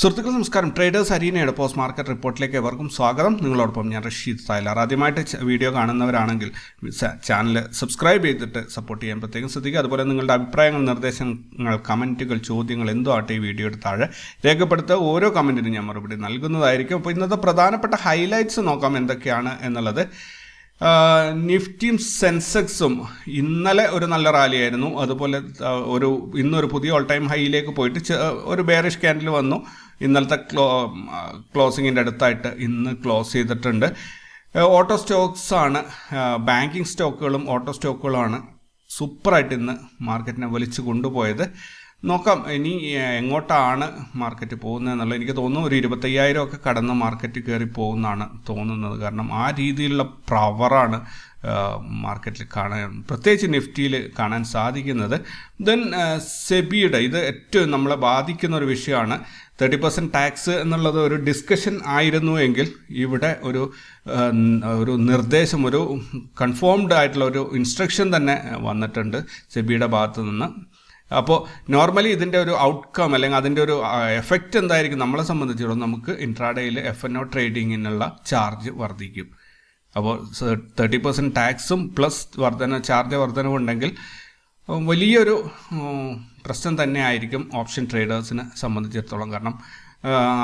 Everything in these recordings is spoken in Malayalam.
സുഹൃത്തുക്കൾ നമസ്കാരം. ട്രേഡേഴ്സ് അരീനയുടെ പോസ്റ്റ് മാർക്കറ്റ് റിപ്പോർട്ടിലേക്ക് എവർക്കും സ്വാഗതം. നിങ്ങളോടൊപ്പം ഞാൻ റഷീദ് തായ്ലാർ. ആദ്യമായിട്ട് വീഡിയോ കാണുന്നവരാണെങ്കിൽ ചാനൽ സബ്സ്ക്രൈബ് ചെയ്തിട്ട് സപ്പോർട്ട് ചെയ്യാൻ പ്രത്യേകം ശ്രദ്ധിക്കുക. അതുപോലെ നിങ്ങളുടെ അഭിപ്രായങ്ങൾ, നിർദ്ദേശങ്ങൾ, കമൻറ്റുകൾ, ചോദ്യങ്ങൾ എന്തോ ആട്ടെ ഈ വീഡിയോയുടെ താഴെ രേഖപ്പെടുത്തുക. ഓരോ കമൻറ്റിനും ഞാൻ മറുപടി നൽകുന്നതായിരിക്കും. അപ്പോൾ ഇന്നത്തെ പ്രധാനപ്പെട്ട ഹൈലൈറ്റ്സ് നോക്കാം എന്തൊക്കെയാണ് എന്നുള്ളത്. നിഫ്റ്റിയും സെൻസെക്സും ഇന്നലെ ഒരു നല്ല റാലിയായിരുന്നു. അതുപോലെ ഇന്നൊരു പുതിയ ഓൾ ടൈം ഹൈയിലേക്ക് പോയിട്ട് ഒരു ബെയറിഷ് ക്യാൻഡിൽ വന്നു. ഇന്നലത്തെ ക്ലോസിങ്ങിൻ്റെ അടുത്തായിട്ട് ഇന്ന് ക്ലോസ് ചെയ്തിട്ടുണ്ട്. ഓട്ടോ സ്റ്റോക്സ് ആണ്, ബാങ്കിങ് സ്റ്റോക്കുകളും ഓട്ടോ സ്റ്റോക്കുകളുമാണ് സൂപ്പറായിട്ട് ഇന്ന് മാർക്കറ്റിനെ വലിച്ചു കൊണ്ടുപോയത്. നോക്കാം ഇനി എങ്ങോട്ടാണ് മാർക്കറ്റ് പോകുന്നത് എന്നുള്ളത്. എനിക്ക് തോന്നുന്നു ഒരു 25,000 ഒക്കെ കടന്ന് മാർക്കറ്റ് കയറി പോകുന്നതാണ് തോന്നുന്നത്. കാരണം ആ രീതിയിലുള്ള പവറാണ് മാർക്കറ്റിൽ കാണാൻ, പ്രത്യേകിച്ച് നിഫ്റ്റിയിൽ കാണാൻ സാധിക്കുന്നത്. ദെൻ സെബിയുടെ ഇത് ഏറ്റവും നമ്മളെ ബാധിക്കുന്ന ഒരു വിഷയമാണ്. 30% ടാക്സ് എന്നുള്ളത് ഒരു ഡിസ്കഷൻ ആയിരുന്നു എങ്കിൽ ഇവിടെ ഒരു നിർദ്ദേശം, ഒരു കൺഫേംഡ് ആയിട്ടുള്ള ഒരു ഇൻസ്ട്രക്ഷൻ തന്നെ വന്നിട്ടുണ്ട് സെബിയുടെ ഭാഗത്തു നിന്ന്. അപ്പോൾ നോർമലി ഇതിൻ്റെ ഒരു ഔട്ട്കം അല്ലെങ്കിൽ അതിൻ്റെ ഒരു എഫക്റ്റ് എന്തായിരിക്കും, നമ്മളെ സംബന്ധിച്ചിടത്തോളം നമുക്ക് ഇൻട്രാഡേയിൽ F&O ട്രേഡിങ്ങിനുള്ള ചാർജ് വർദ്ധിക്കും. അപ്പോൾ 30% ടാക്സും പ്ലസ് ചാർജ് വർധനവുണ്ടെങ്കിൽ വലിയൊരു പ്രശ്നം തന്നെ ആയിരിക്കും ഓപ്ഷൻ ട്രേഡേഴ്സിനെ സംബന്ധിച്ചിടത്തോളം. കാരണം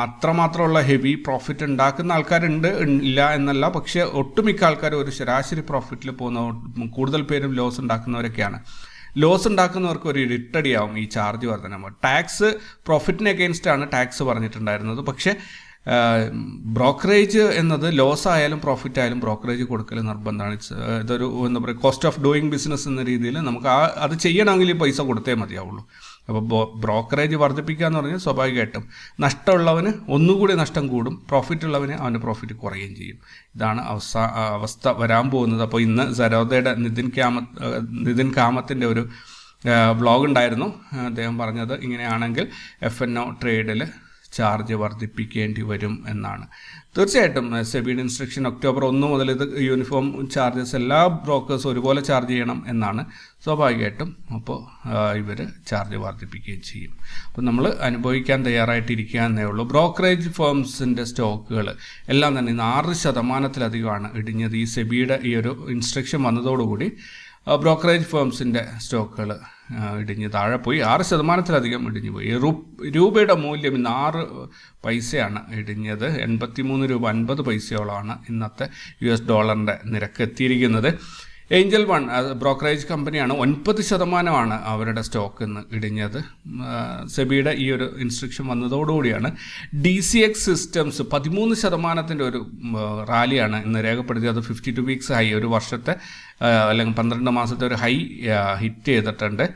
അത്രമാത്രമുള്ള ഹെവി പ്രോഫിറ്റ് ഉണ്ടാക്കുന്ന ആൾക്കാരുണ്ട്, ഇല്ല എന്നല്ല. പക്ഷേ ഒട്ടുമിക്ക ആൾക്കാർ ഒരു ശരാശരി പ്രോഫിറ്റിൽ പോകുന്ന, കൂടുതൽ പേരും ലോസ് ഉണ്ടാക്കുന്നവരൊക്കെയാണ്. ലോസ് ഉണ്ടാക്കുന്നവർക്ക് ഒരു ഇട്ടടിയാവും ഈ ചാർജ് വർധന. ടാക്സ് പ്രോഫിറ്റിന് അഗെയിൻസ്റ്റ് ആണ് ടാക്സ് പറഞ്ഞിട്ടുണ്ടായിരുന്നത്. പക്ഷേ ബ്രോക്കറേജ് എന്നത് ലോസ് ആയാലും പ്രോഫിറ്റ് ആയാലും ബ്രോക്കറേജ് കൊടുക്കൽ നിർബന്ധമാണ്. ഇതൊരു എന്താ പറയുക, കോസ്റ്റ് ഓഫ് ഡൂയിങ് ബിസിനസ് എന്ന രീതിയിൽ നമുക്ക് അത് ചെയ്യണമെങ്കിൽ ഈ പൈസ കൊടുത്തേ മതിയാവുള്ളൂ. അപ്പോൾ ബ്രോക്കറേജ് വർദ്ധിപ്പിക്കുക എന്ന് പറഞ്ഞാൽ സ്വാഭാവികമായിട്ടും നഷ്ടമുള്ളവന് ഒന്നുകൂടി നഷ്ടം കൂടും, പ്രോഫിറ്റ് ഉള്ളവന് അവൻ്റെ പ്രോഫിറ്റ് കുറയുകയും ചെയ്യും. ഇതാണ് അവസ്ഥ വരാൻ പോകുന്നത്. അപ്പോൾ ഇന്ന് സരോദയുടെ നിതിൻ കാമത്തിൻ്റെ ഒരു വ്ളോഗ് ഉണ്ടായിരുന്നു. അദ്ദേഹം പറഞ്ഞത് ഇങ്ങനെയാണെങ്കിൽ F&O ട്രേഡിൽ ചാർജ് വർദ്ധിപ്പിക്കേണ്ടി വരും എന്നാണ്. തീർച്ചയായിട്ടും സെബിയുടെ ഇൻസ്ട്രക്ഷൻ ഒക്ടോബർ 1 മുതൽ ഇത് യൂണിഫോം ചാർജസ് എല്ലാ ബ്രോക്കേഴ്സും ഒരുപോലെ ചാർജ് ചെയ്യണം എന്നാണ്. സ്വാഭാവികമായിട്ടും അപ്പോൾ ഇവർ ചാർജ് വർദ്ധിപ്പിക്കുകയും ചെയ്യും. അപ്പോൾ നമ്മൾ അനുഭവിക്കാൻ തയ്യാറായിട്ടിരിക്കുക എന്നേ ഉള്ളൂ. ബ്രോക്കറേജ് ഫേംസിൻ്റെ സ്റ്റോക്കുകൾ എല്ലാം തന്നെ ഇന്ന് 6% ഇടിഞ്ഞത്. ഈ സെബിയുടെ ഈ ഒരു ഇൻസ്ട്രക്ഷൻ വന്നതോടുകൂടി ബ്രോക്കറേജ് ഫേംസിൻ്റെ സ്റ്റോക്കുകൾ ഇടിഞ്ഞ് താഴെ പോയി. 6% ഇടിഞ്ഞു പോയി. രൂപയുടെ മൂല്യം ഇന്ന് 6 പൈസയാണ് ഇടിഞ്ഞത്. 83 രൂപ 50 പൈസയോളമാണ് ഇന്നത്തെ US ഡോളറിൻ്റെ നിരക്ക് എത്തിയിരിക്കുന്നത്. ഏഞ്ചൽ വൺ ബ്രോക്കറേജ് കമ്പനിയാണ്. 9% അവരുടെ സ്റ്റോക്ക് ഇന്ന് ഇടിഞ്ഞത്. സെബിയുടെ ഈ ഒരു ഇൻസ്ട്രക്ഷൻ വന്നതോടുകൂടിയാണ്. DCX സിസ്റ്റംസ് 13% ഒരു റാലിയാണ് ഇന്ന് രേഖപ്പെടുത്തിയത്. 52 വീക്സ് ഹൈ, ഒരു വർഷത്തെ അല്ലെങ്കിൽ 12 മാസത്തെ ഒരു ഹൈ ഹിറ്റ് ചെയ്തിട്ടുണ്ട്.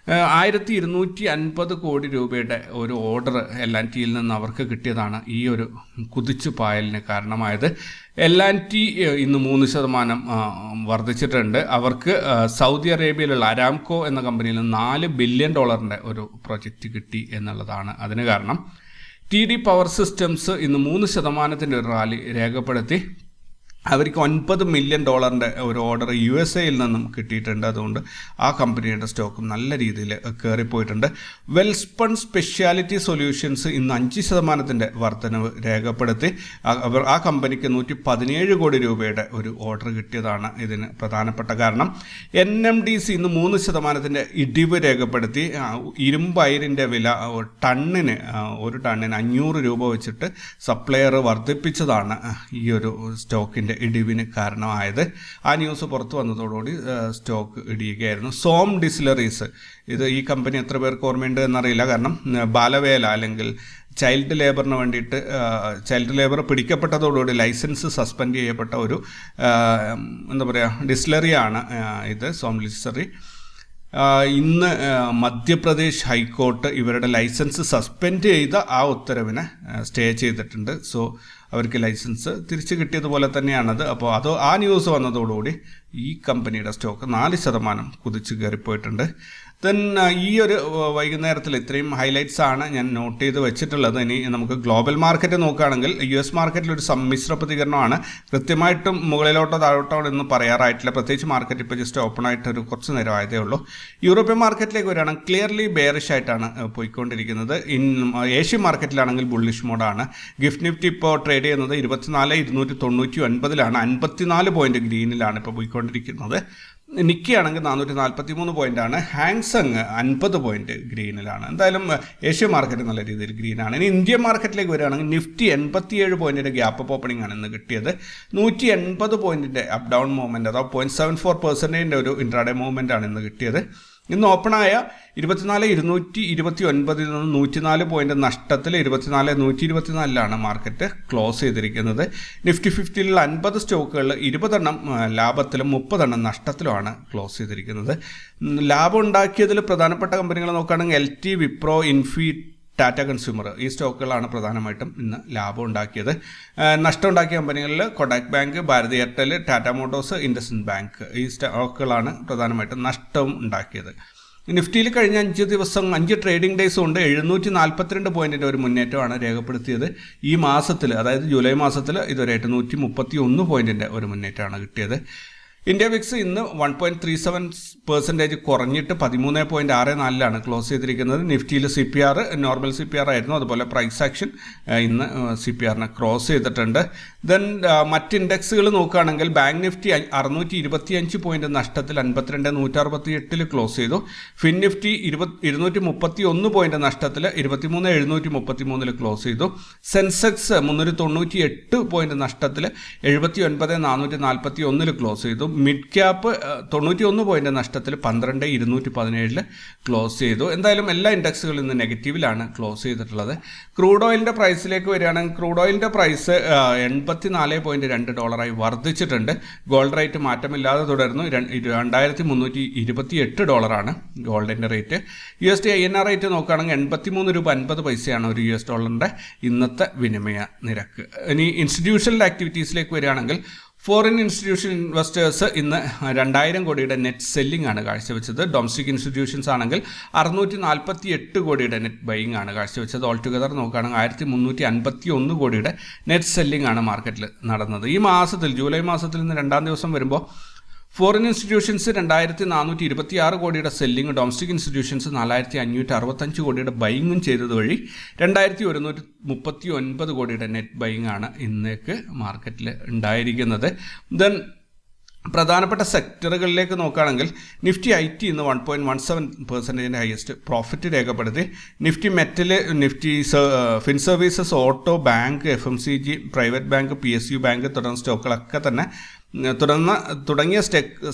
1250 കോടി രൂപയുടെ ഒരു ഓർഡർ L&Tയിൽ നിന്ന് അവർക്ക് കിട്ടിയതാണ് ഈ ഒരു കുതിച്ചു പായലിന് കാരണമായത്. L&T ഇന്ന് 3% വർദ്ധിച്ചിട്ടുണ്ട്. അവർക്ക് സൗദി അറേബ്യയിലുള്ള അരാംകോ എന്ന കമ്പനിയിൽ നിന്ന് $4 ബില്യൺ ഒരു പ്രോജക്റ്റ് കിട്ടി എന്നുള്ളതാണ് അതിന് കാരണം. TD പവർ സിസ്റ്റംസ് ഇന്ന് 3% ഒരു റാലി രേഖപ്പെടുത്തി. അവർക്ക് $9 മില്യൺ ഒരു ഓർഡർ USA നിന്നും കിട്ടിയിട്ടുണ്ട്. അതുകൊണ്ട് ആ കമ്പനിയുടെ സ്റ്റോക്കും നല്ല രീതിയിൽ കയറിപ്പോയിട്ടുണ്ട്. വെൽസ്പൺ സ്പെഷ്യാലിറ്റി സൊല്യൂഷൻസ് ഇന്ന് 5% വർധനവ് രേഖപ്പെടുത്തി. ആ കമ്പനിക്ക് 117 കോടി രൂപയുടെ ഒരു ഓർഡർ കിട്ടിയതാണ് ഇതിന് പ്രധാനപ്പെട്ട കാരണം. NMDC ഇന്ന് 3% ഇടിവ് രേഖപ്പെടുത്തി. ഇരുമ്പ് അയിരിൻ്റെ വില ഒരു ടണ്ണിന് 500 രൂപ വെച്ചിട്ട് സപ്ലയർ വർദ്ധിപ്പിച്ചതാണ് ഈ ഒരു സ്റ്റോക്കിൻ്റെ ഇടിവിന് കാരണമായത്. ആ ന്യൂസ് പുറത്തു വന്നതോടുകൂടി സ്റ്റോക്ക് ഇടിയുകയായിരുന്നു. സോം ഡിസ്റ്റിലറീസ്, ഈ കമ്പനി എത്ര പേർക്ക് ഓർമ്മയുണ്ട് എന്നറിയില്ല. കാരണം ബാലവേല അല്ലെങ്കിൽ ചൈൽഡ് ലേബറിന് വേണ്ടിയിട്ട് ചൈൽഡ് ലേബർ പിടിക്കപ്പെട്ടതോടുകൂടി ലൈസൻസ് സസ്പെൻഡ് ചെയ്യപ്പെട്ട ഒരു ഡിസ്റ്റിലറിയാണ് ഇത്, സോം ഡിസ്റ്റിലറി. ഇന്ന് മധ്യപ്രദേശ് ഹൈക്കോർട്ട് ഇവരുടെ ലൈസൻസ് സസ്പെൻഡ് ചെയ്ത ആ ഉത്തരവിനെ സ്റ്റേ ചെയ്തിട്ടുണ്ട്. സോ അവർക്ക് ലൈസൻസ് തിരിച്ചു കിട്ടിയതുപോലെ തന്നെയാണത്. അപ്പോൾ ആ ന്യൂസ് വന്നതോടുകൂടി ഈ കമ്പനിയുടെ സ്റ്റോക്ക് 4% കുതിച്ച് കയറിപ്പോയിട്ടുണ്ട്. ദെൻ ഈ ഒരു വൈകുന്നേരത്തിൽ ഇത്രയും ഹൈലൈറ്റ്സ് ആണ് ഞാൻ നോട്ട് ചെയ്ത് വെച്ചിട്ടുള്ളത്. ഇനി നമുക്ക് ഗ്ലോബൽ മാർക്കറ്റ് നോക്കുകയാണെങ്കിൽ US മാർക്കറ്റിൽ ഒരു സമ്മിശ്ര പ്രതികരണമാണ്. കൃത്യമായിട്ടും മുകളിലോട്ടോ താഴോട്ടോ എന്ന് പറയാറായിട്ടില്ല. പ്രത്യേകിച്ച് മാർക്കറ്റ് ഇപ്പോൾ ജസ്റ്റ് ഓപ്പൺ ആയിട്ട് ഒരു കുറച്ച് നേരം ആയതേ ഉള്ളൂ. യൂറോപ്യൻ മാർക്കറ്റിലേക്ക് വരികയാണെങ്കിൽ ക്ലിയർലി ബെയറിഷ് ആയിട്ടാണ് പോയിക്കൊണ്ടിരിക്കുന്നത്. ഏഷ്യൻ മാർക്കറ്റിലാണെങ്കിൽ ബുള്ളിഷ് മോഡാണ്. ഗിഫ്റ്റ് നിഫ്റ്റി ഇപ്പോൾ ട്രേഡ് ചെയ്യുന്നത് 24,299 54 പോയിന്റ് ഗ്രീനിലാണ് ഇപ്പോൾ പോയിക്കൊണ്ടിരിക്കുന്നത്. നിക്കി ആണെങ്കിൽ 443 പോയിന്റാണ്. ഹാങ്സങ് 50 പോയിന്റ് ഗ്രീനിലാണ്. എന്തായാലും ഏഷ്യൻ മാർക്കറ്റ് നല്ല രീതിയിൽ ഗ്രീനാണ്. ഇനി ഇന്ത്യൻ മാർക്കറ്റിലേക്ക് വരികയാണെങ്കിൽ നിഫ്റ്റി 87 പോയിന്റിന്റെ ഗ്യാപ്പ് അപ്പ് ഓപ്പണിംഗ് ആണ് ഇന്ന് കിട്ടിയത്. 180 പോയിന്റിന്റെ അപ്പ് ഡൗൺ മൂവ്മെന്റ് അഥവാ 0.74% ഒരു ഇൻട്രാഡേ മൂവ്മെന്റ് ആണ് ഇന്ന് കിട്ടിയത്. ഇന്ന് ഓപ്പണായ 24,229 നിന്ന് 104 പോയിന്റ് നഷ്ടത്തിൽ 24,124 മാർക്കറ്റ് ക്ലോസ് ചെയ്തിരിക്കുന്നത്. നിഫ്റ്റി 50 50 സ്റ്റോക്കുകളിൽ 20 ലാഭത്തിലും 30 നഷ്ടത്തിലുമാണ് ക്ലോസ് ചെയ്തിരിക്കുന്നത്. ലാഭം ഉണ്ടാക്കിയതിൽ പ്രധാനപ്പെട്ട കമ്പനികൾ നോക്കുകയാണെങ്കിൽ LT, വിപ്രോ, ഇൻഫി, ടാറ്റ കൺസ്യൂമർ ഈ സ്റ്റോക്കുകളാണ് പ്രധാനമായിട്ടും ഇന്ന് ലാഭം ഉണ്ടാക്കിയത്. നഷ്ടം ഉണ്ടാക്കിയ കമ്പനികളിൽ Kotak bank, Bharti Airtel, Tata motors, IndusInd bank ഈ സ്റ്റോക്കുകളാണ് പ്രധാനമായിട്ടും നഷ്ടവും ഉണ്ടാക്കിയത്. നിഫ്റ്റിയിൽ കഴിഞ്ഞ 5 ട്രേഡിംഗ് ഡേയ്സ് കൊണ്ട് 742 പോയിന്റിൻ്റെ ഒരു മുന്നേറ്റമാണ് രേഖപ്പെടുത്തിയത്. ഈ മാസത്തിൽ, അതായത് ജൂലൈ മാസത്തിൽ ഇതുവരെയായിട്ട് 131 പോയിന്റിൻ്റെ ഒരു മുന്നേറ്റമാണ് കിട്ടിയത്. ഇന്ത്യ വിക്സ് ഇന്ന് 1.37% കുറഞ്ഞിട്ട് 13.64 ക്ലോസ് ചെയ്തിരിക്കുന്നത്. നിഫ്റ്റിയിൽ CPR നോർമൽ CPR ആയിരുന്നു. അതുപോലെ പ്രൈസ് ആക്ഷൻ ഇന്ന് CPRനെ ക്രോസ് ചെയ്തിട്ടുണ്ട്. ദെൻ മറ്റ് ഇൻഡെക്സുകൾ നോക്കുകയാണെങ്കിൽ ബാങ്ക് നിഫ്റ്റി 625 പോയിന്റ് നഷ്ടത്തിൽ 52,168 ക്ലോസ് ചെയ്തു. ഫിൻ നിഫ്റ്റി 231 പോയിന്റ് നഷ്ടത്തിൽ 23,733 ക്ലോസ് ചെയ്തു. സെൻസെക്സ് 398 പോയിന്റ് നഷ്ടത്തിൽ 79,441 ക്ലോസ് ചെയ്തു. മിഡ് ക്യാപ്പ് 91 പോയിന്റ് നഷ്ടത്തിൽ 12,217 ക്ലോസ് ചെയ്തു. എന്തായാലും എല്ലാ ഇൻഡെക്സുകളും ഇന്ന് നെഗറ്റീവിലാണ് ക്ലോസ് ചെയ്തിട്ടുള്ളത്. ക്രൂഡ് ഓയിലിൻ്റെ പ്രൈസിലേക്ക് വരികയാണെങ്കിൽ ക്രൂഡ് ഓയിലിൻ്റെ പ്രൈസ് $84.2 വർദ്ധിച്ചിട്ടുണ്ട്. ഗോൾഡ് റേറ്റ് മാറ്റമില്ലാതെ തുടരുന്നു. $2,328 ഗോൾഡിൻ്റെ റേറ്റ്. USD INR റേറ്റ് നോക്കുകയാണെങ്കിൽ 83 രൂപ 50 പൈസയാണ് ഒരു $1 ഇന്നത്തെ വിനിമയ നിരക്ക്. ഇനി ഇൻസ്റ്റിറ്റ്യൂഷണൽ ആക്ടിവിറ്റീസിലേക്ക് വരികയാണെങ്കിൽ ഫോറിൻ ഇൻസ്റ്റിറ്റ്യൂഷൻ ഇൻവെസ്റ്റേഴ്സ് ഇന്ന് 2,000 കോടിയുടെ നെറ്റ് സെല്ലിംഗ് ആണ് കാഴ്ചവെച്ചത്. ഡൊമസ്റ്റിക് ഇൻസ്റ്റിറ്റ്യൂഷൻസ് ആണെങ്കിൽ 648 കോടിയുടെ നെറ്റ് ബൈയിങ് ആണ് കാഴ്ചവെച്ചത്. ഓൾ ടുഗദർ നോക്കുകയാണെങ്കിൽ 1,351 കോടിയുടെ നെറ്റ് സെല്ലിംഗ് ആണ് മാർക്കറ്റിൽ നടന്നത്. ഈ മാസത്തിൽ ജൂലൈ മാസത്തിൽ നിന്ന് 2-ാം ദിവസം വരുമ്പോൾ ഫോറിൻ ഇൻസ്റ്റിറ്റ്യൂഷൻസ് 2,426 കോടിയുടെ സെല്ലിംഗ്, ഡൊമസ്റ്റിക് ഇൻസ്റ്റിറ്റ്യൂഷൻസ് 4,565 കോടിയുടെ ബൈയിങ്ങും ചെയ്തത് വഴി 2,139 കോടിയുടെ നെറ്റ് ബൈയിങ് ആണ് ഇന്നേക്ക് മാർക്കറ്റിൽ ഉണ്ടായിരിക്കുന്നത്. ദെൻ പ്രധാനപ്പെട്ട സെക്ടറുകളിലേക്ക് നോക്കുകയാണെങ്കിൽ നിഫ്റ്റി IT ഇന്ന് 1.17% ഹയസ്റ്റ് പ്രോഫിറ്റ് രേഖപ്പെടുത്തി. Nifty metal, Nifty fin services, auto, bank, FMCG, private bank, PSU bank തുടങ്ങിയ സ്റ്റോക്കുകളൊക്കെ തന്നെ തുടങ്ങിയ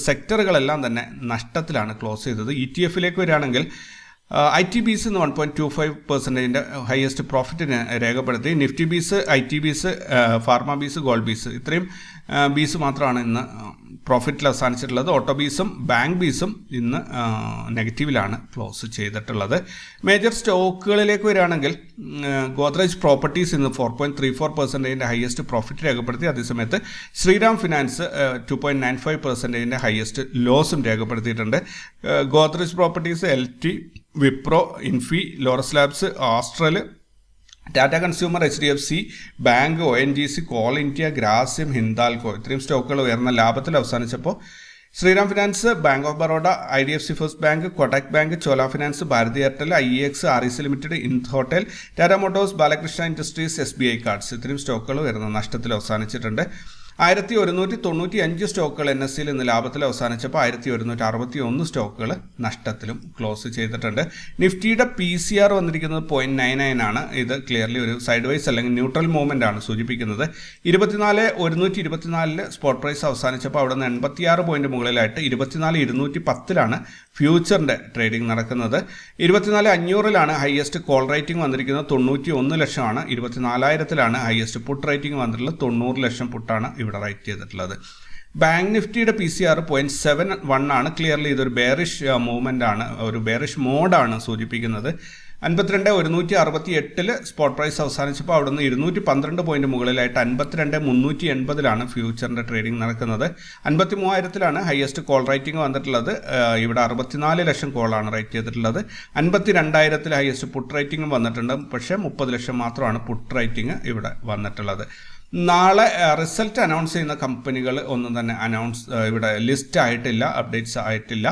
സെക്ടറുകളെല്ലാം തന്നെ നഷ്ടത്തിലാണ് ക്ലോസ് ചെയ്തത്. ETF വരികയാണെങ്കിൽ ITBs ഇന്ന് 1.25% ഹയസ്റ്റ് പ്രോഫിറ്റിന് രേഖപ്പെടുത്തി. Nifty bees, IT bees, pharma bees, gold bees ഇത്രയും ബീസ് മാത്രമാണ് ഇന്ന് പ്രോഫിറ്റിൽ അവസാനിച്ചിട്ടുള്ളത്. ഓട്ടോ ബീസും ബാങ്ക് ബീസും ഇന്ന് നെഗറ്റീവിലാണ് ക്ലോസ് ചെയ്തിട്ടുള്ളത്. മേജർ സ്റ്റോക്കുകളിലേക്ക് വരികയാണെങ്കിൽ ഗോദ്രേജ് പ്രോപ്പർട്ടീസ് ഇന്ന് 4.34% ഹയസ്റ്റ് പ്രോഫിറ്റ് രേഖപ്പെടുത്തി. അതേസമയത്ത് ശ്രീറാം ഫിനാൻസ് 2.95% ഹയസ്റ്റ് ലോസും രേഖപ്പെടുത്തിയിട്ടുണ്ട്. Godrej properties, LT, Wipro, Infy, Laurus labs, Astral, Tata consumer, HDFC bank, ONGC, coal India, Grasim, Hindalco ഇത്രയും സ്റ്റോക്കുകൾ ഉയർന്ന ലാഭത്തിൽ അവസാനിച്ചപ്പോൾ Shriram finance, bank of Baroda, IDFC first bank, Kotak bank, Chola finance, Bharti Airtel, IEX, REC limited, ഇൻത് hotel, Tata motors, Balakrishna industries, SBI cards ഇത്രയും സ്റ്റോക്കുകൾ ഉയർന്ന നഷ്ടത്തിൽ അവസാനിച്ചിട്ടുണ്ട്. 1,195 സ്റ്റോക്കുകൾ NSEയിൽ ഇന്ന് ലാഭത്തിൽ അവസാനിച്ചപ്പോൾ 1,161 സ്റ്റോക്കുകൾ നഷ്ടത്തിലും ക്ലോസ് ചെയ്തിട്ടുണ്ട്. നിഫ്റ്റിയുടെ PCR വന്നിരിക്കുന്നത് 0.99 ആണ്. ഇത് ക്ലിയർലി ഒരു സൈഡ് വൈസ് അല്ലെങ്കിൽ ന്യൂട്രൽ മൂവ്മെൻ്റ് ആണ് സൂചിപ്പിക്കുന്നത്. 24,124 സ്പോട്ട് പ്രൈസ് അവസാനിച്ചപ്പോൾ അവിടെ നിന്ന് 86 പോയിന്റ് മുകളിലായിട്ട് 24,210 ഫ്യൂച്ചറിൻ്റെ ട്രേഡിംഗ് നടക്കുന്നത്. 24,500 ഹയസ്റ്റ് കോൾ റേറ്റിംഗ് വന്നിരിക്കുന്നത്. 91 ലക്ഷമാണ്. 24,000 ഹയസ്റ്റ് പുട്ട് റേറ്റിംഗ് വന്നിട്ടുള്ളത്. 90 ലക്ഷം പുട്ടാണ് ഇവിടെ റൈറ്റ് ചെയ്തിട്ടുള്ളത്. ബാങ്ക് നിഫ്റ്റിയുടെ PCR 0.71 ആണ്. ക്ലിയർലി ഇതൊരു ബെയറിഷ് മൂവ്മെൻ്റ് ആണ്, ഒരു ബെയറിഷ് മോഡാണ് സൂചിപ്പിക്കുന്നത്. 52,168 സ്പോട്ട് പ്രൈസ് അവസാനിച്ചപ്പോൾ അവിടെ നിന്ന് 212 പോയിന്റ് മുകളിലായിട്ട് 52,380 ഫ്യൂച്ചറിൻ്റെ ട്രേഡിംഗ് നടക്കുന്നത്. 53,000 ഹയസ്റ്റ് കോൾ റേറ്റിംഗ് വന്നിട്ടുള്ളത്. ഇവിടെ 64 ലക്ഷം കോളാണ് റേറ്റ് ചെയ്തിട്ടുള്ളത്. 52,000 ഹയസ്റ്റ് പുട്ട് റേറ്റിംഗും വന്നിട്ടുണ്ട്. പക്ഷേ 30 ലക്ഷം മാത്രമാണ് പുട്ട് റേറ്റിംഗ് ഇവിടെ വന്നിട്ടുള്ളത്. നാളെ റിസൾട്ട് അനൗൺസ് ചെയ്യുന്ന കമ്പനികൾ ഒന്നും തന്നെ ഇവിടെ ലിസ്റ്റ് ആയിട്ടില്ല, അപ്ഡേറ്റ്സ് ആയിട്ടില്ല.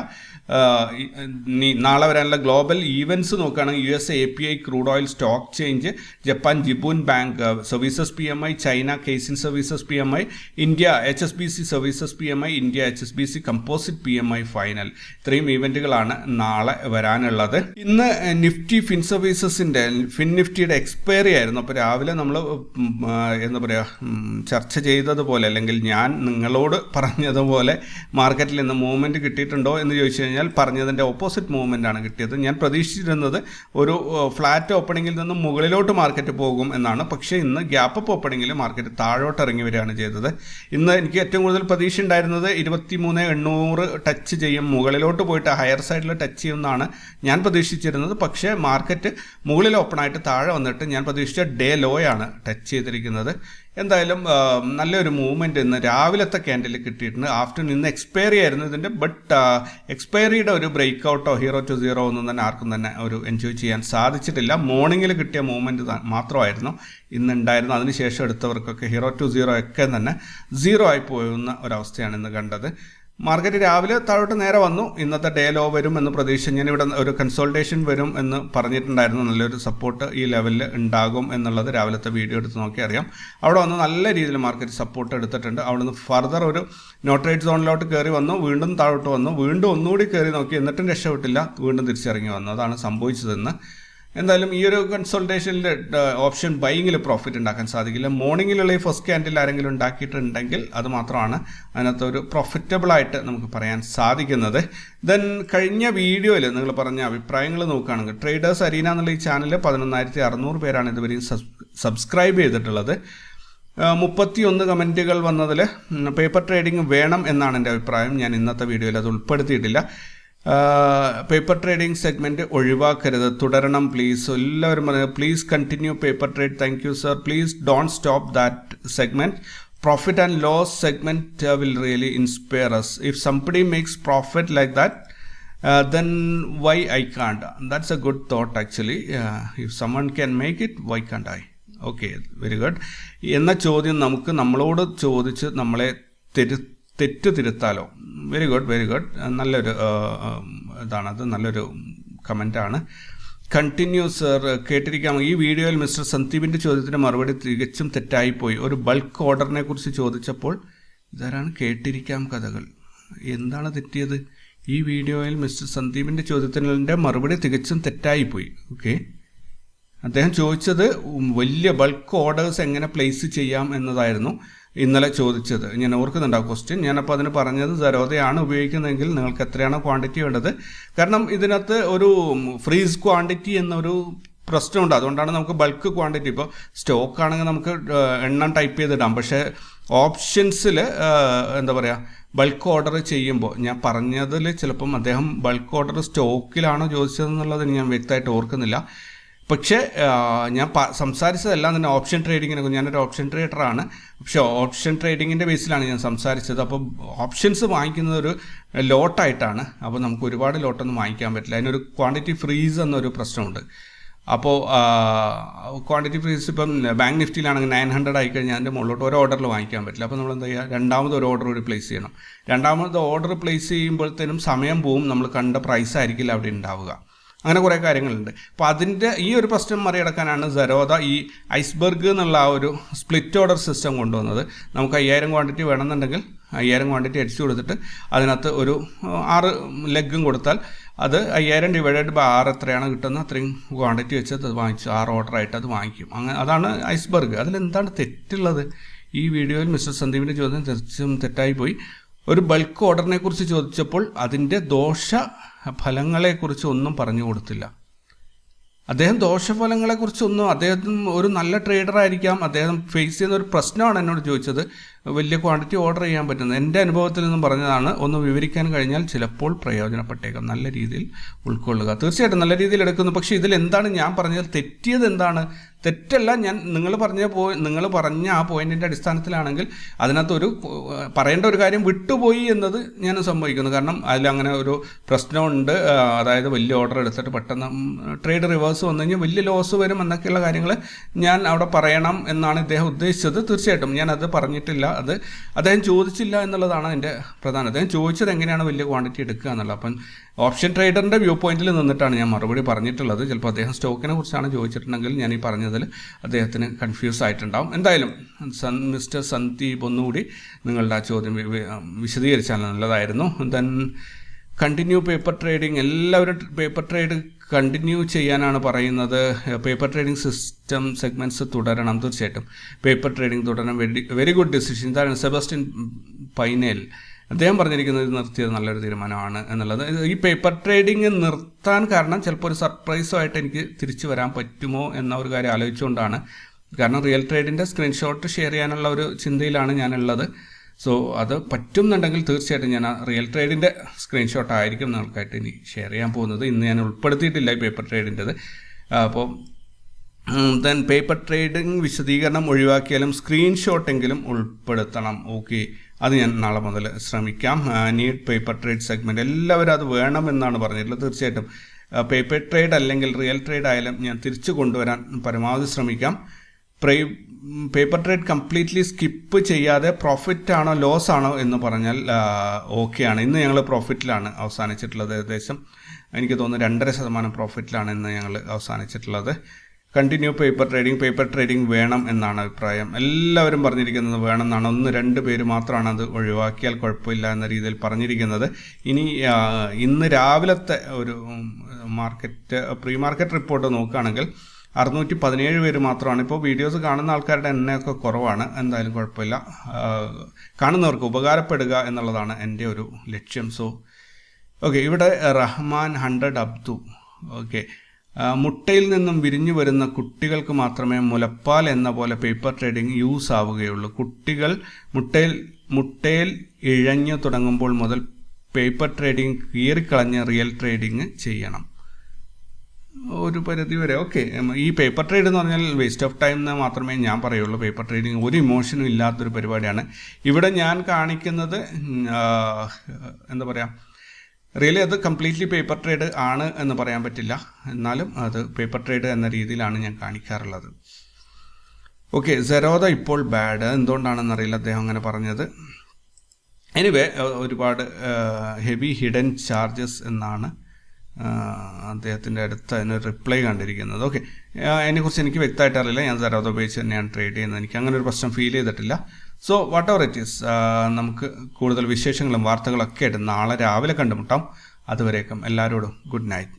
നാളെ വരാനുള്ള ഗ്ലോബൽ ഈവൻറ്റ്സ് നോക്കുകയാണെങ്കിൽ US API crude oil stock change, Japan ജിബൂൻ bank services PMI, China casein services PMI, India HSBC services PMI, India HSBC composite PMI final. ഇത്രയും ഈവൻറ്റുകളാണ് നാളെ വരാനുള്ളത്. ഇന്ന് നിഫ്റ്റി ഫിൻ സർവീസസിൻ്റെ നിഫ്റ്റിയുടെ എക്സ്പയറി ആയിരുന്നു. അപ്പോൾ രാവിലെ നമ്മൾ എന്താ പറയുക ചർച്ച ചെയ്തതുപോലെ, അല്ലെങ്കിൽ ഞാൻ നിങ്ങളോട് പറഞ്ഞതുപോലെ മാർക്കറ്റിൽ ഇന്ന് മൂവ്മെൻറ്റ് കിട്ടിയിട്ടുണ്ടോ എന്ന് ചോദിച്ചു കഴിഞ്ഞാൽ പറഞ്ഞതിൻ്റെ ഓപ്പോസിറ്റ് മൂവ്മെൻ്റ് ആണ് കിട്ടിയത്. ഞാൻ പ്രതീക്ഷിച്ചിരുന്നത് ഒരു ഫ്ലാറ്റ് ഓപ്പണിങ്ങിൽ നിന്നും മുകളിലോട്ട് മാർക്കറ്റ് പോകും എന്നാണ്. പക്ഷേ ഇന്ന് ഗ്യാപ്പ് അപ്പ് ഓപ്പണിങ്ങിൽ മാർക്കറ്റ് താഴോട്ട് ഇറങ്ങി വരികയാണ് ചെയ്തത്. ഇന്ന് എനിക്ക് ഏറ്റവും കൂടുതൽ പ്രതീക്ഷ ഉണ്ടായിരുന്നത് 23,800 ടച്ച് ചെയ്യും, മുകളിലോട്ട് പോയിട്ട് ഹയർ സൈഡിൽ ടച്ച് ചെയ്യുമെന്നാണ് ഞാൻ പ്രതീക്ഷിച്ചിരുന്നത്. പക്ഷേ മാർക്കറ്റ് മുകളിൽ ഓപ്പണായിട്ട് താഴെ വന്നിട്ട് ഞാൻ പ്രതീക്ഷിച്ച ഡേ ലോയാണ് ടച്ച് ചെയ്തിരിക്കുന്നത്. എന്തായാലും നല്ലൊരു മൂവ്മെൻറ്റ് ഇന്ന് രാവിലത്തെ ക്യാൻഡിൽ കിട്ടിയിട്ടുണ്ട്. ആഫ്റ്റർനൂൺ ഇന്ന് എക്സ്പയറി ആയിരുന്നു ഇതിൻ്റെ. ബട്ട് എക്സ്പയറിയുടെ ഒരു ബ്രേക്ക് ഔട്ടോ 0 to 0 ഒന്നും തന്നെ ആർക്കും തന്നെ ഒരു എൻജോയ് ചെയ്യാൻ സാധിച്ചിട്ടില്ല. മോർണിംഗിൽ കിട്ടിയ മൂവ്മെൻറ്റ് മാത്രമായിരുന്നു ഇന്ന് ഉണ്ടായിരുന്നു. അതിനുശേഷം എടുത്തവർക്കൊക്കെ 0 to 0 ഒക്കെ തന്നെ 0 ആയി പോകുന്ന ഒരവസ്ഥയാണ് ഇന്ന് കണ്ടത്. മാർക്കറ്റ് രാവിലെ താഴോട്ട് നേരെ വന്നു. ഇന്നത്തെ ഡേ ലോ വരും എന്ന് പ്രതീക്ഷിച്ച് ഞാനിവിടെ ഒരു കൺസോൾട്ടേഷൻ വരും എന്ന് പറഞ്ഞിട്ടുണ്ടായിരുന്നു. നല്ലൊരു സപ്പോർട്ട് ഈ ലെവലിൽ ഉണ്ടാകും എന്നുള്ളത് രാവിലത്തെ വീഡിയോ എടുത്ത് നോക്കി അറിയാം. അവിടെ വന്ന് നല്ല രീതിയിൽ മാർക്കറ്റ് സപ്പോർട്ട് എടുത്തിട്ടുണ്ട്. അവിടെ നിന്ന് ഫർദർ ഒരു നോ ട്രേഡ് സോണിലോട്ട് കയറി വന്നു, വീണ്ടും താഴോട്ട് വന്നു, വീണ്ടും ഒന്നുകൂടി കയറി നോക്കി, എന്നിട്ടും രക്ഷപ്പെട്ടില്ല, വീണ്ടും തിരിച്ചിറങ്ങി വന്നു. അതാണ് സംഭവിച്ചതെന്ന്. എന്തായാലും ഈ ഒരു കൺസൾട്ടേഷനിൽ ഓപ്ഷൻ ബൈങ്ങിൽ പ്രോഫിറ്റ് ഉണ്ടാക്കാൻ സാധിക്കില്ല. മോർണിംഗിലുള്ള ഈ ഫസ്റ്റ് ക്യാൻഡിൽ ആരെങ്കിലും ഉണ്ടാക്കിയിട്ടുണ്ടെങ്കിൽ അത് മാത്രമാണ് അതിനകത്ത് ഒരു പ്രോഫിറ്റബിളായിട്ട് നമുക്ക് പറയാൻ സാധിക്കുന്നത്. ദെൻ കഴിഞ്ഞ വീഡിയോയിൽ നിങ്ങൾ പറഞ്ഞ അഭിപ്രായങ്ങൾ നോക്കുകയാണെങ്കിൽ ട്രേഡേഴ്സ് അരീന എന്നുള്ള ഈ ചാനൽ 11,600 പേരാണ് ഇതുവരെയും സബ്സ്ക്രൈബ് ചെയ്തിട്ടുള്ളത്. 31 കമൻറ്റുകൾ വന്നതിൽ പേപ്പർ ട്രേഡിംഗ് വേണം എന്നാണ് എൻ്റെ അഭിപ്രായം. ഞാൻ ഇന്നത്തെ വീഡിയോയിൽ അത് ഉൾപ്പെടുത്തിയിട്ടില്ല. പേപ്പർ ട്രേഡിംഗ് സെഗ്മെൻറ്റ് ഒഴിവാക്കരുത്, തുടരണം പ്ലീസ്. എല്ലാവരും പറയുന്നത് please continue paper trade, thank you sir, please don't stop that segment. Profit and loss segment will really inspire us. If somebody makes profit like that, then why I can't? That's a good thought actually. If someone can make it, why can't I? Okay, very good. എന്ന ചോദ്യം നമുക്ക് നമ്മളോട് ചോദിച്ച് നമ്മളെ തെറ്റ് തിരുത്താലോ? Very good, very good. നല്ലൊരു ഇതാണത്, നല്ലൊരു കമൻറ്റാണ്. Continue sir, കേട്ടിരിക്കാം. ഈ വീഡിയോയിൽ മിസ്റ്റർ സന്ദീപിൻ്റെ ചോദ്യത്തിന് മറുപടി തികച്ചും തെറ്റായിപ്പോയി. ഒരു ബൾക്ക് ഓർഡറിനെ കുറിച്ച് ചോദിച്ചപ്പോൾ ഇതാരാണ് കേട്ടിരിക്കാം കഥകൾ. എന്താണ് തെറ്റിയത്? ഈ വീഡിയോയിൽ മിസ്റ്റർ സന്ദീപിൻ്റെ ചോദ്യത്തിൻ്റെ മറുപടി തികച്ചും തെറ്റായിപ്പോയി. ഓക്കെ, അദ്ദേഹം ചോദിച്ചത് വലിയ ബൾക്ക് ഓർഡേഴ്സ് എങ്ങനെ പ്ലേസ് ചെയ്യാം എന്നതായിരുന്നു ഇന്നലെ ചോദിച്ചത്. ഞാൻ ഓർക്കുന്നുണ്ട് ആ ക്വസ്റ്റ്യൻ. ഞാനപ്പോൾ അതിന് പറഞ്ഞത് സരോദയാണ് ഉപയോഗിക്കുന്നതെങ്കിൽ നിങ്ങൾക്ക് എത്രയാണോ ക്വാണ്ടിറ്റി വേണ്ടത്. കാരണം ഇതിനകത്ത് ഒരു ഫ്രീസ് ക്വാണ്ടിറ്റി എന്നൊരു പ്രശ്നമുണ്ട്. അതുകൊണ്ടാണ് നമുക്ക് ബൾക്ക് ക്വാണ്ടിറ്റി, ഇപ്പോൾ സ്റ്റോക്ക് ആണെങ്കിൽ നമുക്ക് എണ്ണം ടൈപ്പ് ചെയ്തിടാം. പക്ഷേ ഓപ്ഷൻസിൽ എന്താ പറയുക, ബൾക്ക് ഓർഡർ ചെയ്യുമ്പോൾ ഞാൻ പറഞ്ഞതിൽ ചിലപ്പം അദ്ദേഹം ബൾക്ക് ഓർഡർ സ്റ്റോക്കിലാണോ ചോദിച്ചതെന്നുള്ളത് ഞാൻ വ്യക്തമായിട്ട് ഓർക്കുന്നില്ല. പക്ഷേ ഞാൻ സംസാരിച്ചതെല്ലാം തന്നെ ഓപ്ഷൻ ട്രേഡിങ്ങിനെ, ഞാനൊരു ഓപ്ഷൻ ട്രേഡറാണ്. പക്ഷേ ഓപ്ഷൻ ട്രേഡിങ്ങിൻ്റെ ബേസിലാണ് ഞാൻ സംസാരിച്ചത്. അപ്പോൾ ഓപ്ഷൻസ് വാങ്ങിക്കുന്നത് ഒരു ലോട്ടായിട്ടാണ്. അപ്പോൾ നമുക്ക് ഒരുപാട് ലോട്ടൊന്നും വാങ്ങിക്കാൻ പറ്റില്ല. അതിനൊരു ക്വാണ്ടിറ്റി ഫ്രീസ് എന്നൊരു പ്രശ്നമുണ്ട്. അപ്പോൾ ക്വാണ്ടിറ്റി ഫ്രീസ് ഇപ്പം ബാങ്ക് നിഫ്റ്റിയിലാണെങ്കിൽ 900 ആയിക്കഴിഞ്ഞാൽ അതിൻ്റെ മുകളിലോട്ട് ഒരു ഓർഡറിൽ വാങ്ങിക്കാൻ പറ്റില്ല. അപ്പോൾ നമ്മൾ എന്താ ചെയ്യുക, രണ്ടാമത് ഒരു ഓർഡർ കൂടി പ്ലേസ് ചെയ്യണം. രണ്ടാമത് ഓർഡർ പ്ലേസ് ചെയ്യുമ്പോഴത്തേനും സമയം പോവും, നമ്മൾ കണ്ട പ്രൈസ് ആയിരിക്കില്ല അവിടെ ഉണ്ടാവുക. അങ്ങനെ കുറേ കാര്യങ്ങളുണ്ട്. അപ്പോൾ അതിൻ്റെ ഈ ഒരു പ്രശ്നം മറികടക്കാനാണ് സരോദ ഈ ഐസ്ബർഗ് എന്നുള്ള ആ ഒരു സ്പ്ലിറ്റ് ഓർഡർ സിസ്റ്റം കൊണ്ടുവന്നത്. നമുക്ക് 5000 ക്വാണ്ടിറ്റി വേണമെന്നുണ്ടെങ്കിൽ 5000 ക്വാണ്ടിറ്റി അടിച്ചു കൊടുത്തിട്ട് അതിനകത്ത് ഒരു 6 ലെഗും കൊടുത്താൽ അത് 5000 ഡിവൈഡഡ് ബൈ 6 എത്രയാണ് കിട്ടുന്നത് അത്രയും ക്വാണ്ടിറ്റി വെച്ച് അത് വാങ്ങിച്ചു 6 ഓർഡറായിട്ട് അത് വാങ്ങിക്കും. അങ്ങനെ അതാണ് ഐസ്ബർഗ്. അതിലെന്താണ് തെറ്റുള്ളത്? ഈ വീഡിയോയിൽ മിസ്റ്റർ സന്ദീപിൻ്റെ ചോദ്യം തീർച്ചയായും തെറ്റായി പോയി. ഒരു ബൾക്ക് ഓർഡറിനെ കുറിച്ച് ചോദിച്ചപ്പോൾ അതിൻ്റെ ദോഷ ഫലങ്ങളെക്കുറിച്ച് ഒന്നും പറഞ്ഞു കൊടുത്തില്ല. അദ്ദേഹം ദോഷഫലങ്ങളെക്കുറിച്ചൊന്നും, അദ്ദേഹം ഒരു നല്ല ട്രേഡർ ആയിരിക്കാം, അദ്ദേഹം ഫേസ് ചെയ്യുന്ന ഒരു പ്രശ്നമാണ് എന്നോട് ചോദിച്ചത്. വലിയ ക്വാണ്ടിറ്റി ഓർഡർ ചെയ്യാൻ പറ്റുന്നത് എൻ്റെ അനുഭവത്തിൽ നിന്നും പറഞ്ഞതാണ്. ഒന്ന് വിവരിക്കാൻ കഴിഞ്ഞാൽ ചിലപ്പോൾ പ്രയോജനപ്പെട്ടേക്കാം. നല്ല രീതിയിൽ ഉൾക്കൊള്ളുക. തീർച്ചയായിട്ടും നല്ല രീതിയിൽ എടുക്കുന്നു. പക്ഷേ ഇതിൽ എന്താണ് ഞാൻ പറഞ്ഞത്? തെറ്റിയത് എന്താണ്? തെറ്റല്ല, ഞാൻ നിങ്ങൾ പറഞ്ഞ ആ പോയിന്റിൻ്റെ അടിസ്ഥാനത്തിലാണെങ്കിൽ അതിനകത്തൊരു പറയേണ്ട ഒരു കാര്യം വിട്ടുപോയി എന്നത് ഞാൻ സംഭവിക്കുന്നു. കാരണം അതിലങ്ങനെ ഒരു പ്രശ്നമുണ്ട്. അതായത് വലിയ ഓർഡർ എടുത്തിട്ട് പെട്ടെന്ന് ട്രേഡ് റിവേഴ്സ് വന്നു കഴിഞ്ഞാൽ വലിയ ലോസ് വരും എന്നൊക്കെയുള്ള കാര്യങ്ങൾ ഞാൻ അവിടെ പറയണം എന്നാണ് ഇദ്ദേഹം ഉദ്ദേശിച്ചത്. തീർച്ചയായിട്ടും ഞാനത് പറഞ്ഞിട്ടില്ല. അത് അദ്ദേഹം ചോദിച്ചില്ല എന്നുള്ളതാണ് എൻ്റെ പ്രധാനം. അദ്ദേഹം ചോദിച്ചത് എങ്ങനെയാണ് വലിയ ക്വാണ്ടിറ്റി എടുക്കുക എന്നുള്ളത്. അപ്പം ഓപ്ഷൻ ട്രേഡറിൻ്റെ വ്യൂ പോയിന്റിൽ നിന്നിട്ടാണ് ഞാൻ മറുപടി പറഞ്ഞിട്ടുള്ളത്. ചിലപ്പോൾ അദ്ദേഹം സ്റ്റോക്കിനെ കുറിച്ചാണ് ചോദിച്ചിട്ടുണ്ടെങ്കിൽ ഞാൻ ഈ പറഞ്ഞതിൽ അദ്ദേഹത്തിന് കൺഫ്യൂസ് ആയിട്ടുണ്ടാവും. എന്തായാലും മിസ്റ്റർ സന്ദീപ് ഒന്നുകൂടി നിങ്ങളുടെ ആ ചോദ്യം വിശദീകരിച്ചാൽ നല്ലതായിരുന്നു. Then continue paper trading. എല്ലാവരും പേപ്പർ ട്രേഡ് കണ്ടിന്യൂ ചെയ്യാനാണ് പറയുന്നത്. പേപ്പർ ട്രേഡിംഗ് സിസ്റ്റം സെഗ്മെൻറ്റ്സ് തുടരണം. തീർച്ചയായിട്ടും പേപ്പർ ട്രേഡിംഗ് തുടരണം. Very good decision. ഇതാണ് സെബാസ്റ്റ്യൻ പൈനേൽ. അദ്ദേഹം പറഞ്ഞിരിക്കുന്നത് നിർത്തിയത് നല്ലൊരു തീരുമാനമാണ് എന്നുള്ളത്. ഈ പേപ്പർ ട്രേഡിംഗ് നിർത്താൻ കാരണം ചിലപ്പോൾ ഒരു സർപ്രൈസുമായിട്ട് എനിക്ക് തിരിച്ചു വരാൻ പറ്റുമോ എന്ന ഒരു കാര്യം ആലോചിച്ചുകൊണ്ടാണ്. കാരണം റിയൽ ട്രേഡിൻ്റെ സ്ക്രീൻഷോട്ട് ഷെയർ ചെയ്യാനുള്ള ഒരു ചിന്തയിലാണ് ഞാനുള്ളത്. സോ അത് പറ്റുന്നുണ്ടെങ്കിൽ തീർച്ചയായിട്ടും ഞാൻ ആ റിയൽ ട്രേഡിൻ്റെ സ്ക്രീൻഷോട്ട് ആയിരിക്കും നിങ്ങൾക്കായിട്ട് ഇനി ഷെയർ ചെയ്യാൻ പോകുന്നത്. ഇന്ന് ഞാൻ ഉൾപ്പെടുത്തിയിട്ടില്ല ഈ പേപ്പർ ട്രേഡിൻ്റെത്. അപ്പോൾ ദെൻ പേപ്പർ ട്രേഡിംഗ് വിശദീകരണം ഒഴിവാക്കിയാലും സ്ക്രീൻഷോട്ടെങ്കിലും ഉൾപ്പെടുത്തണം. ഓക്കെ, അത് ഞാൻ നാളെ മുതൽ ശ്രമിക്കാം. നീഡ് പേപ്പർ ട്രേഡ് സെഗ്മെൻറ്റ് എല്ലാവരും അത് വേണമെന്നാണ് പറഞ്ഞിട്ടുള്ളത്. തീർച്ചയായിട്ടും പേപ്പർ ട്രേഡ് അല്ലെങ്കിൽ റിയൽ ട്രേഡ് ആയാലും ഞാൻ തിരിച്ചു കൊണ്ടുവരാൻ പരമാവധി ശ്രമിക്കാം. പേപ്പർ ട്രേഡ് കംപ്ലീറ്റ്ലി സ്കിപ്പ് ചെയ്യാതെ പ്രോഫിറ്റ് ആണോ ലോസ് ആണോ എന്ന് പറഞ്ഞാൽ ഓക്കെയാണ്. ഇന്ന് ഞങ്ങൾ പ്രോഫിറ്റിലാണ് അവസാനിച്ചിട്ടുള്ളത്. ഏകദേശം എനിക്ക് തോന്നുന്നു 2.5% പ്രോഫിറ്റിലാണ് ഇന്ന് ഞങ്ങൾ അവസാനിച്ചിട്ടുള്ളത്. കണ്ടിന്യൂ പേപ്പർ ട്രേഡിംഗ് വേണം എന്നാണ് അഭിപ്രായം. എല്ലാവരും പറഞ്ഞിരിക്കുന്നത് വേണം എന്നാണ്. 1-2 പേര് മാത്രമാണ് അത് ഒഴിവാക്കിയാൽ കുഴപ്പമില്ല എന്ന രീതിയിൽ പറഞ്ഞിരിക്കുന്നത്. ഇനി ഇന്ന് രാവിലത്തെ ഒരു പ്രീ മാർക്കറ്റ് റിപ്പോർട്ട് നോക്കുകയാണെങ്കിൽ 617 പേര് മാത്രമാണ്. ഇപ്പോൾ വീഡിയോസ് കാണുന്ന ആൾക്കാരുടെ എണ്ണയൊക്കെ കുറവാണ്. എന്തായാലും കുഴപ്പമില്ല, കാണുന്നവർക്ക് ഉപകാരപ്പെടുക എന്നുള്ളതാണ് എൻ്റെ ഒരു ലക്ഷ്യം. സോ ഓക്കെ, ഇവിടെ റഹ്മാൻ 100 അബ്ദു. ഓക്കെ, മുട്ടയിൽ നിന്നും വിരിഞ്ഞു വരുന്ന കുട്ടികൾക്ക് മാത്രമേ മുലപ്പാൽ എന്ന പോലെ പേപ്പർ ട്രേഡിംഗ് യൂസ് ആവുകയുള്ളൂ. കുട്ടികൾ മുട്ടയിൽ ഇഴഞ്ഞു തുടങ്ങുമ്പോൾ മുതൽ പേപ്പർ ട്രേഡിംഗ് കീറിക്കളഞ്ഞ് റിയൽ ട്രേഡിംഗ് ചെയ്യണം ഒരു പരിധി വരെ. ഓക്കെ, ഈ പേപ്പർ ട്രേഡ് എന്ന് പറഞ്ഞാൽ വേസ്റ്റ് ഓഫ് ടൈം എന്ന് മാത്രമേ ഞാൻ പറയുള്ളൂ. പേപ്പർ ട്രേഡിങ് ഒരു ഇമോഷനും ഇല്ലാത്തൊരു പരിപാടിയാണ്. ഇവിടെ ഞാൻ കാണിക്കുന്നത് എന്താ പറയുക, റിയലി അത് കംപ്ലീറ്റ്ലി പേപ്പർ ട്രേഡ് ആണ് എന്ന് പറയാൻ പറ്റില്ല. എന്നാലും അത് പേപ്പർ ട്രേഡ് എന്ന രീതിയിലാണ് ഞാൻ കാണിക്കാറുള്ളത്. ഓക്കെ, സെറോദ ഇപ്പോൾ ബാഡ്. എന്തുകൊണ്ടാണെന്നറിയില്ല അദ്ദേഹം അങ്ങനെ പറഞ്ഞത്. എനിവേ, ഒരുപാട് ഹെവി ഹിഡൻ ചാർജസ് എന്നാണ് അദ്ദേഹത്തിൻ്റെ അടുത്ത് അതിനൊരു റിപ്ലൈ കണ്ടിരിക്കുന്നത്. ഓക്കെ, അതിനെക്കുറിച്ച് എനിക്ക് വ്യക്തമായിട്ട് അറിയില്ല. ഞാൻ സെറോദ ഉപയോഗിച്ച് തന്നെയാണ് ട്രേഡ് ചെയ്യുന്നത്. എനിക്ക് അങ്ങനെ ഒരു പ്രശ്നം ഫീൽ ചെയ്തിട്ടില്ല. So what ever it is, നമുക്ക് കൂടുതൽ വിശേഷങ്ങളും വാർത്തകളൊക്കെ ആയിട്ട് നാളെ രാവിലെ കണ്ടുമുട്ടാം. അതുവരേക്കും എല്ലാവരോടും ഗുഡ് നൈറ്റ്.